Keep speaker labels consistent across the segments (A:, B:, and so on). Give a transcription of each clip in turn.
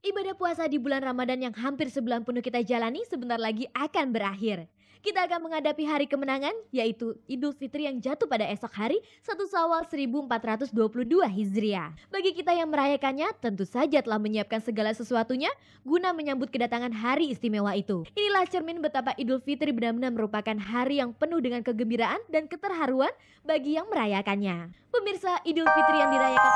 A: Ibadah puasa di bulan Ramadan yang hampir sebulan penuh kita jalani sebentar lagi akan berakhir. Kita akan menghadapi hari kemenangan, yaitu Idul Fitri yang jatuh pada esok hari 1 Syawal 1422 Hijriah. Bagi kita yang merayakannya, tentu saja telah menyiapkan segala sesuatunya guna menyambut kedatangan hari istimewa itu. Inilah cermin betapa Idul Fitri benar-benar merupakan hari yang penuh dengan kegembiraan dan keterharuan bagi yang merayakannya. Pemirsa, Idul Fitri yang dirayakan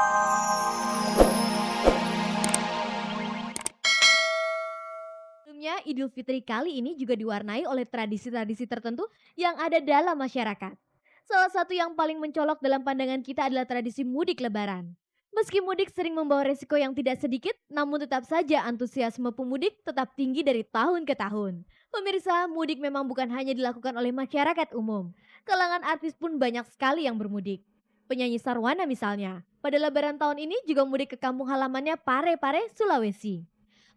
A: sebelumnya, Idul Fitri kali ini juga diwarnai oleh tradisi-tradisi tertentu yang ada dalam masyarakat. Salah satu yang paling mencolok dalam pandangan kita adalah tradisi mudik lebaran. Meski mudik sering membawa resiko yang tidak sedikit, namun tetap saja antusiasme pemudik tetap tinggi dari tahun ke tahun. Pemirsa, mudik memang bukan hanya dilakukan oleh masyarakat umum. Kalangan artis pun banyak sekali yang bermudik. Penyanyi Sarwana misalnya, pada lebaran tahun ini juga mudik ke kampung halamannya Pare-Pare, Sulawesi.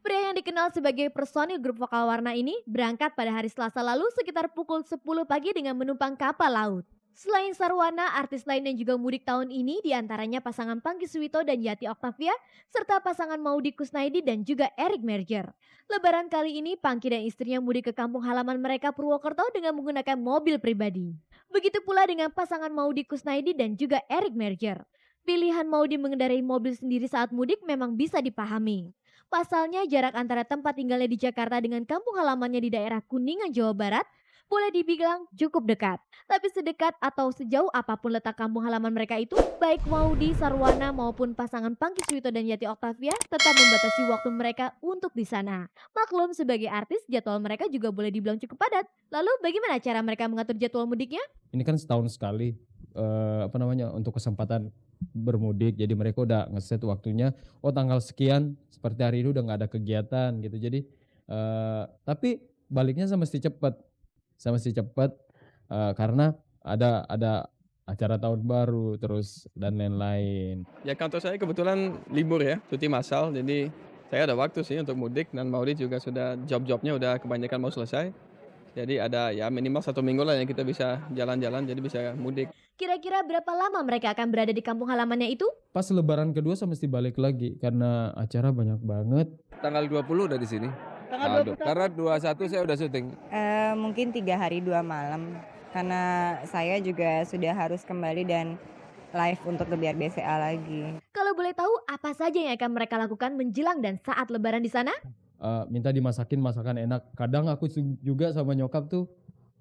A: Pria yang dikenal sebagai personil grup vokal Warna ini berangkat pada hari Selasa lalu sekitar pukul 10 pagi dengan menumpang kapal laut. Selain Sarwana, artis lain yang juga mudik tahun ini diantaranya pasangan Pangky Suwito dan Yati Octavia, serta pasangan Maudy Kusnaidi dan juga Eric Merger. Lebaran kali ini, Pangky dan istrinya mudik ke kampung halaman mereka Purwokerto dengan menggunakan mobil pribadi. Begitu pula dengan pasangan Maudy Kusnaidi dan juga Eric Merger. Pilihan Maudy mengendarai mobil sendiri saat mudik memang bisa dipahami. Pasalnya jarak antara tempat tinggalnya di Jakarta dengan kampung halamannya di daerah Kuningan, Jawa Barat boleh dibilang cukup dekat. Tapi sedekat atau sejauh apapun letak kampung halaman mereka itu, baik Maudy, Sarwana maupun pasangan Pangky Suwito dan Yati Octavia tetap membatasi waktu mereka untuk di sana. Maklum sebagai artis, jadwal mereka juga boleh dibilang cukup padat. Lalu bagaimana cara mereka mengatur jadwal mudiknya?
B: Ini kan setahun sekali untuk kesempatan bermudik, jadi mereka udah ngeset waktunya, oh tanggal sekian seperti hari ini udah nggak ada kegiatan gitu. Jadi tapi baliknya sama mesti cepat karena ada acara tahun baru terus dan lain-lain.
C: Ya kantor saya kebetulan libur ya, cuti massal, jadi saya ada waktu sih untuk mudik dan Maudy juga sudah job-jobnya udah kebanyakan mau selesai. Jadi ada ya minimal 1 minggu lah yang kita bisa jalan-jalan, jadi bisa mudik.
A: Kira-kira berapa lama mereka akan berada di kampung halamannya itu?
B: Pas lebaran kedua saya mesti balik lagi karena acara banyak banget.
D: Tanggal 20 udah di sini. Karena 21 saya udah syuting.
E: Mungkin 3 hari 2 malam. Karena saya juga sudah harus kembali dan live untuk ke Biar BCA lagi.
A: Kalau boleh tahu apa saja yang akan mereka lakukan menjelang dan saat lebaran di sana?
B: Minta dimasakin masakan enak. Kadang aku juga sama nyokap tuh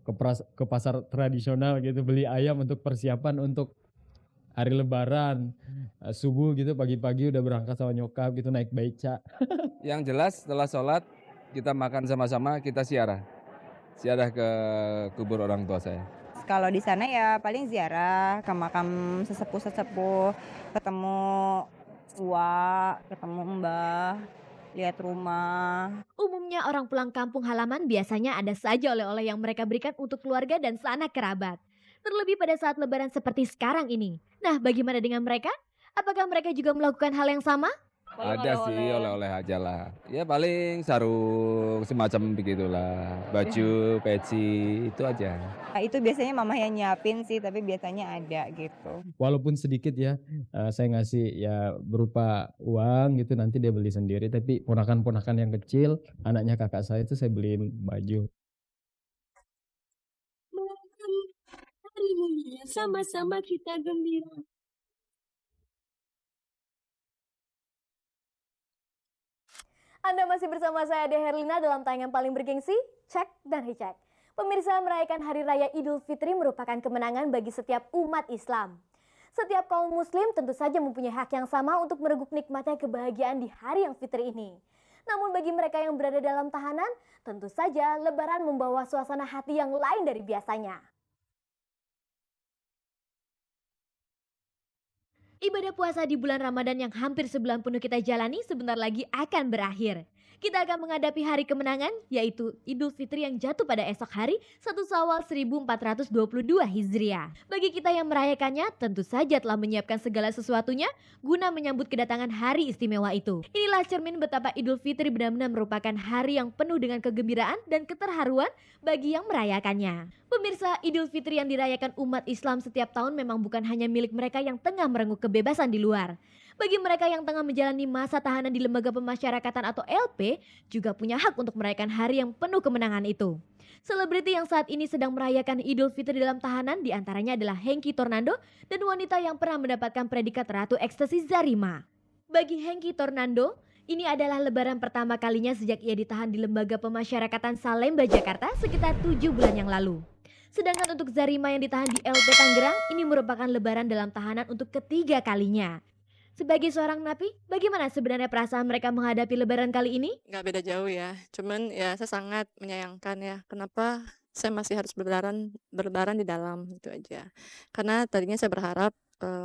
B: ke pasar tradisional gitu, beli ayam untuk persiapan untuk hari lebaran. Subuh gitu pagi-pagi udah berangkat sama nyokap gitu naik beca.
D: Yang jelas setelah sholat kita makan sama-sama, kita ziarah ke kubur orang tua saya.
E: Kalau di sana ya paling ziarah ke makam sesepuh-sesepuh, ketemu uak, ketemu mbah, lihat rumah.
A: Umumnya orang pulang kampung halaman biasanya ada saja oleh-oleh yang mereka berikan untuk keluarga dan sanak kerabat. Terlebih pada saat lebaran seperti sekarang ini. Nah, bagaimana dengan mereka? Apakah mereka juga melakukan hal yang sama?
D: Ada sih oleh-oleh aja lah. Ya paling sarung semacam begitulah, baju, peci, itu aja.
E: Nah, itu biasanya mama yang nyiapin sih, tapi biasanya ada gitu.
B: Walaupun sedikit ya, saya ngasih ya berupa uang gitu, nanti dia beli sendiri. Tapi ponakan-ponakan yang kecil, anaknya kakak saya itu saya beliin baju.
F: Sama-sama kita gembira.
A: Anda masih bersama saya Ade Herlina dalam tayangan paling bergengsi, Cek dan Recheck. Pemirsa, merayakan Hari Raya Idul Fitri merupakan kemenangan bagi setiap umat Islam. Setiap kaum muslim tentu saja mempunyai hak yang sama untuk mereguk nikmatnya kebahagiaan di hari yang fitri ini. Namun bagi mereka yang berada dalam tahanan, tentu saja lebaran membawa suasana hati yang lain dari biasanya. Ibadah puasa di bulan Ramadan yang hampir sebulan penuh kita jalani sebentar lagi akan berakhir. Kita akan menghadapi hari kemenangan, yaitu Idul Fitri yang jatuh pada esok hari 1 Syawal 1422 Hijriah. Bagi kita yang merayakannya, tentu saja telah menyiapkan segala sesuatunya guna menyambut kedatangan hari istimewa itu. Inilah cermin betapa Idul Fitri benar-benar merupakan hari yang penuh dengan kegembiraan dan keterharuan bagi yang merayakannya. Pemirsa, Idul Fitri yang dirayakan umat Islam setiap tahun memang bukan hanya milik mereka yang tengah merenggut kebebasan di luar. Bagi mereka yang tengah menjalani masa tahanan di Lembaga Pemasyarakatan atau LP, juga punya hak untuk merayakan hari yang penuh kemenangan itu. Selebriti yang saat ini sedang merayakan Idul Fitri dalam tahanan diantaranya adalah Hengky Tornando dan wanita yang pernah mendapatkan predikat Ratu Ekstasi Zarima. Bagi Hengky Tornando, ini adalah lebaran pertama kalinya sejak ia ditahan di Lembaga Pemasyarakatan Salemba, Jakarta sekitar 7 bulan yang lalu. Sedangkan untuk Zarima yang ditahan di LP Tangerang, ini merupakan lebaran dalam tahanan untuk ketiga kalinya. Sebagai seorang napi, bagaimana sebenarnya perasaan mereka menghadapi lebaran kali ini?
G: Nggak beda jauh ya, cuman ya saya sangat menyayangkan ya, kenapa saya masih harus berlebaran di dalam, itu aja. Karena tadinya saya berharap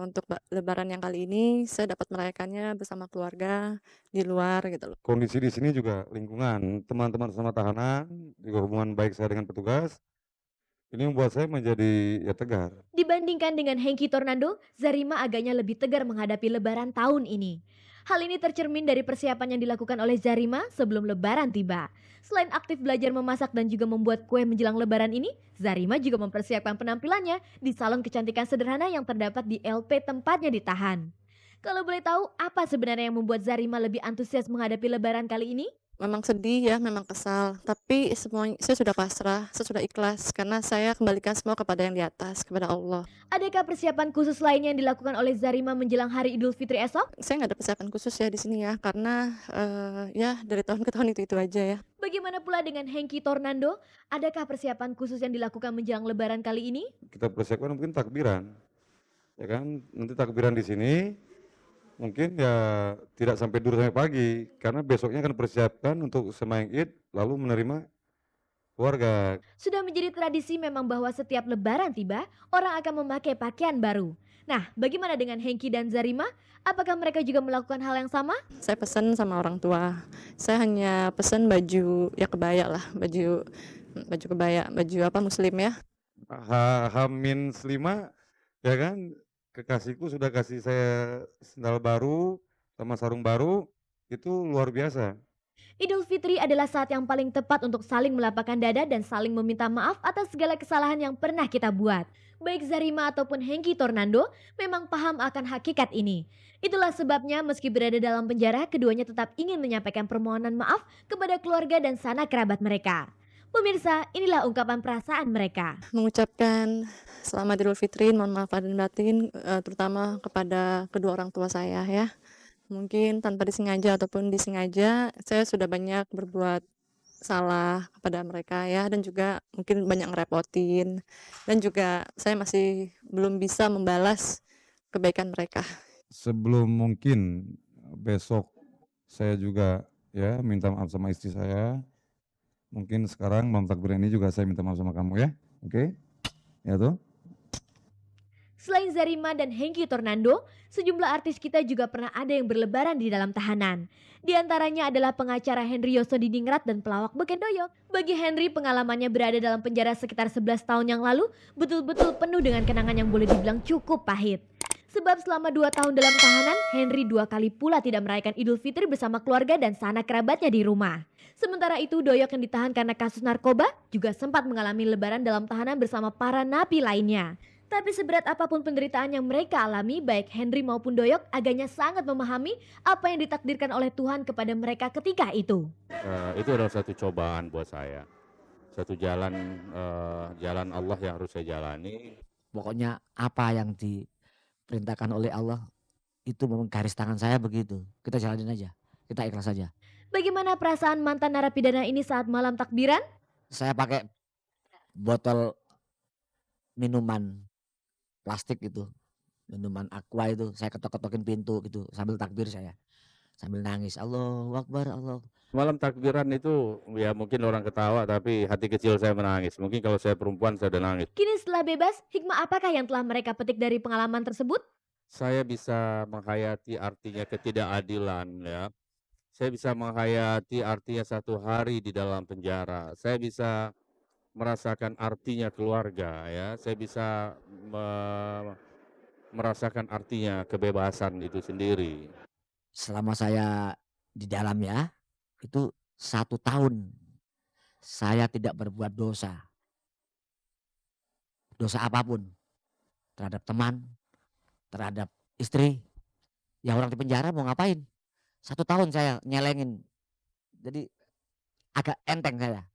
G: untuk lebaran yang kali ini saya dapat merayakannya bersama keluarga di luar gitu loh.
H: Kondisi di sini juga lingkungan, teman-teman sama tahanan, juga hubungan baik saya dengan petugas, ini membuat saya menjadi ya tegar.
A: Dibandingkan dengan Hengky Tornando, Zarima agaknya lebih tegar menghadapi lebaran tahun ini. Hal ini tercermin dari persiapan yang dilakukan oleh Zarima sebelum lebaran tiba. Selain aktif belajar memasak dan juga membuat kue menjelang lebaran ini, Zarima juga mempersiapkan penampilannya di salon kecantikan sederhana yang terdapat di LP tempatnya ditahan. Kalau boleh tahu, apa sebenarnya yang membuat Zarima lebih antusias menghadapi lebaran kali ini?
G: Memang sedih ya, memang kesal, tapi semuanya saya sudah pasrah, saya sudah ikhlas karena saya kembalikan semua kepada yang di atas, kepada Allah.
A: Adakah persiapan khusus lainnya yang dilakukan oleh Zarima menjelang hari Idul Fitri esok?
G: Saya nggak ada persiapan khusus ya di sini ya, karena ya dari tahun ke tahun itu aja ya.
A: Bagaimana pula dengan Hengky Tornando? Adakah persiapan khusus yang dilakukan menjelang lebaran kali ini?
H: Kita persiapkan mungkin takbiran, ya kan? Nanti takbiran di sini mungkin ya tidak sampai dulu sampai pagi, karena besoknya akan persiapkan untuk sembahyang Id, lalu menerima keluarga.
A: Sudah menjadi tradisi memang bahwa setiap lebaran tiba, orang akan memakai pakaian baru. Nah, bagaimana dengan Hengky dan Zarima? Apakah mereka juga melakukan hal yang sama?
G: Saya pesan sama orang tua. Saya hanya pesan baju ya kebaya lah, baju kebaya, baju apa muslim ya.
H: Hamin selima, ya kan? Kekasihku sudah kasih saya sendal baru sama sarung baru, itu luar biasa.
A: Idul Fitri adalah saat yang paling tepat untuk saling melapangkan dada dan saling meminta maaf atas segala kesalahan yang pernah kita buat. Baik Zarima ataupun Hengky Tornando memang paham akan hakikat ini. Itulah sebabnya meski berada dalam penjara, keduanya tetap ingin menyampaikan permohonan maaf kepada keluarga dan sanak kerabat mereka. Pemirsa, inilah ungkapan perasaan mereka.
G: Mengucapkan selamat Idul Fitri, mohon maaf lahir dan batin, terutama kepada kedua orang tua saya ya. Mungkin tanpa disengaja ataupun disengaja, saya sudah banyak berbuat salah kepada mereka ya, dan juga mungkin banyak ngerepotin, dan juga saya masih belum bisa membalas kebaikan mereka.
H: Sebelum mungkin besok saya juga ya minta maaf sama istri saya. Mungkin sekarang malam takbiran ini juga saya minta maaf sama kamu ya. Oke? Ya tuh.
A: Selain Zarima dan Hengky Tornando, sejumlah artis kita juga pernah ada yang berlebaran di dalam tahanan. Di antaranya adalah pengacara Henry Yosodiningrat dan pelawak Beken Doyok. Bagi Henry, pengalamannya berada dalam penjara sekitar 11 tahun yang lalu betul-betul penuh dengan kenangan yang boleh dibilang cukup pahit. Sebab selama 2 tahun dalam tahanan, Henry 2 kali pula tidak merayakan Idul Fitri bersama keluarga dan sanak kerabatnya di rumah. Sementara itu, Doyok yang ditahan karena kasus narkoba juga sempat mengalami lebaran dalam tahanan bersama para napi lainnya. Tapi seberat apapun penderitaan yang mereka alami, baik Henry maupun Doyok agaknya sangat memahami apa yang ditakdirkan oleh Tuhan kepada mereka ketika itu.
I: Itu adalah satu cobaan buat saya. Satu jalan Allah yang harus saya jalani.
J: Pokoknya apa yang diperintahkan oleh Allah itu memang garis tangan saya begitu. Kita jalanin aja, kita ikhlas saja.
A: Bagaimana perasaan mantan narapidana ini saat malam takbiran?
J: Saya pakai botol minuman plastik itu, minuman aqua itu, saya ketok-ketokin pintu gitu sambil takbir saya. Sambil nangis, Allahu Akbar, Allah.
I: Malam takbiran itu ya mungkin orang ketawa tapi hati kecil saya menangis. Mungkin kalau saya perempuan saya udah nangis.
A: Kini setelah bebas, hikmah apakah yang telah mereka petik dari pengalaman tersebut?
I: Saya bisa menghayati artinya ketidakadilan ya. Saya bisa menghayati artinya satu hari di dalam penjara. Saya bisa merasakan artinya keluarga ya. Saya bisa merasakan artinya kebebasan itu sendiri.
J: Selama saya di dalam ya, itu 1 tahun saya tidak berbuat dosa. Dosa apapun terhadap teman, terhadap istri, Ya orang di penjara mau ngapain? 1 tahun saya nyelengin. Jadi agak enteng saya.